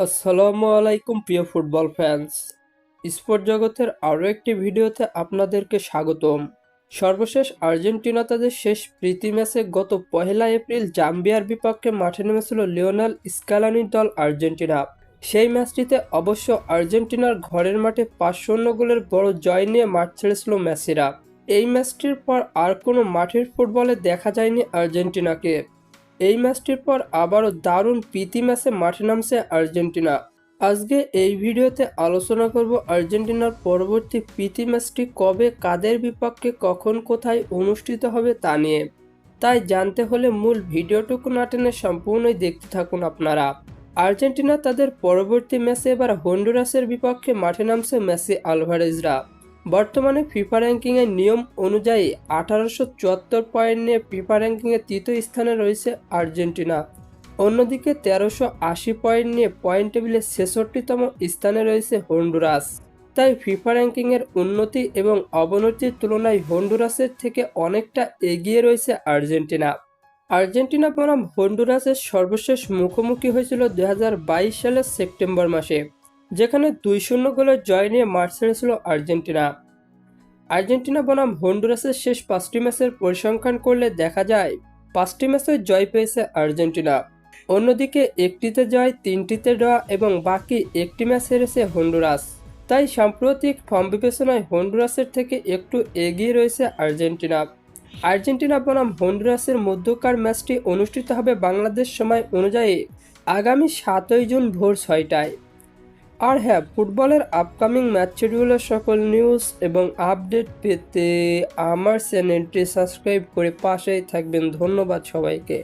আসসালামু আলাইকুম প্রিয় ফুটবল ফ্যান্স। স্পোর্ট জগতের আরও একটি ভিডিওতে আপনাদেরকে স্বাগতম। সর্বশেষ আর্জেন্টিনা তাদের শেষ প্রীতি ম্যাচে গত 1 এপ্রিল জাম্বিয়ার বিপক্ষে মাঠে নেমেছিল লিওনেল স্ক্যালানির দল আর্জেন্টিনা। সেই ম্যাচটিতে অবশ্য আর্জেন্টিনার ঘরের মাঠে 5-0 গোলের বড় জয় নিয়ে মাঠ ছেড়েছিল মেসিরা। এই ম্যাচটির পর আর কোনো মাঠের ফুটবলে দেখা যায়নি আর্জেন্টিনাকে। এই ম্যাচটির পর আবারও দারুণ প্রীতি ম্যাচে মাঠে নামছে আর্জেন্টিনা। আজকে এই ভিডিওতে আলোচনা করব আর্জেন্টিনার পরবর্তী প্রীতি ম্যাচটি কবে, কাদের বিপক্ষে, কখন, কোথায় অনুষ্ঠিত হবে তা নিয়ে। তাই জানতে হলে মূল ভিডিওটুকু না টেনে সম্পূর্ণই দেখতে থাকুন আপনারা। আর্জেন্টিনা তাদের পরবর্তী ম্যাচে এবার হন্ডুরাসের বিপক্ষে মাঠে নামছে মেসি আলভারেজরা। বর্তমানে ফিফা র্যাঙ্কিংয়ের নিয়ম অনুযায়ী 1874 পয়েন্ট নিয়ে ফিফা র্যাঙ্কিংয়ে তৃতীয় স্থানে রয়েছে আর্জেন্টিনা। অন্যদিকে 1380 পয়েন্ট নিয়ে পয়েন্ট টেবিলে 66তম স্থানে রয়েছে হন্ডুরাস। তাই ফিফা র্যাঙ্কিংয়ের উন্নতি এবং অবনতির তুলনায় হন্ডুরাসের থেকে অনেকটা এগিয়ে রয়েছে আর্জেন্টিনা। আর্জেন্টিনা বনাম হন্ডুরাসের সর্বশেষ মুখোমুখি হয়েছিল 2022 সালের সেপ্টেম্বর মাসে, যেখানে 2-0 গোলের জয় নিয়ে মাঠ ছেড়েছিল আর্জেন্টিনা। আর্জেন্টিনা বনাম হন্ডুরাসের শেষ 5টি ম্যাচের পরিসংখ্যান করলে দেখা যায় 5টি ম্যাচে জয় পেয়েছে আর্জেন্টিনা। অন্যদিকে একটিতে জয়, 3টিতে ড্র এবং বাকি একটি ম্যাচ হেরেছে হন্ডুরাস। তাই সাম্প্রতিক ফর্ম বিবেচনায় হন্ডুরাসের থেকে একটু এগিয়ে রয়েছে আর্জেন্টিনা। আর্জেন্টিনা বনাম হন্ডুরাসের মধ্যকার ম্যাচটি অনুষ্ঠিত হবে বাংলাদেশ সময় অনুযায়ী আগামী 7ই জুন ভোর 6টায়। আর হ্যাঁ, ফুটবলের আপকামিং ম্যাচ শিডিউলের সকল নিউজ এবং আপডেট পেতে আমার চ্যানেলটি সাবস্ক্রাইব করে পাশেই থাকবেন। ধন্যবাদ সবাইকে।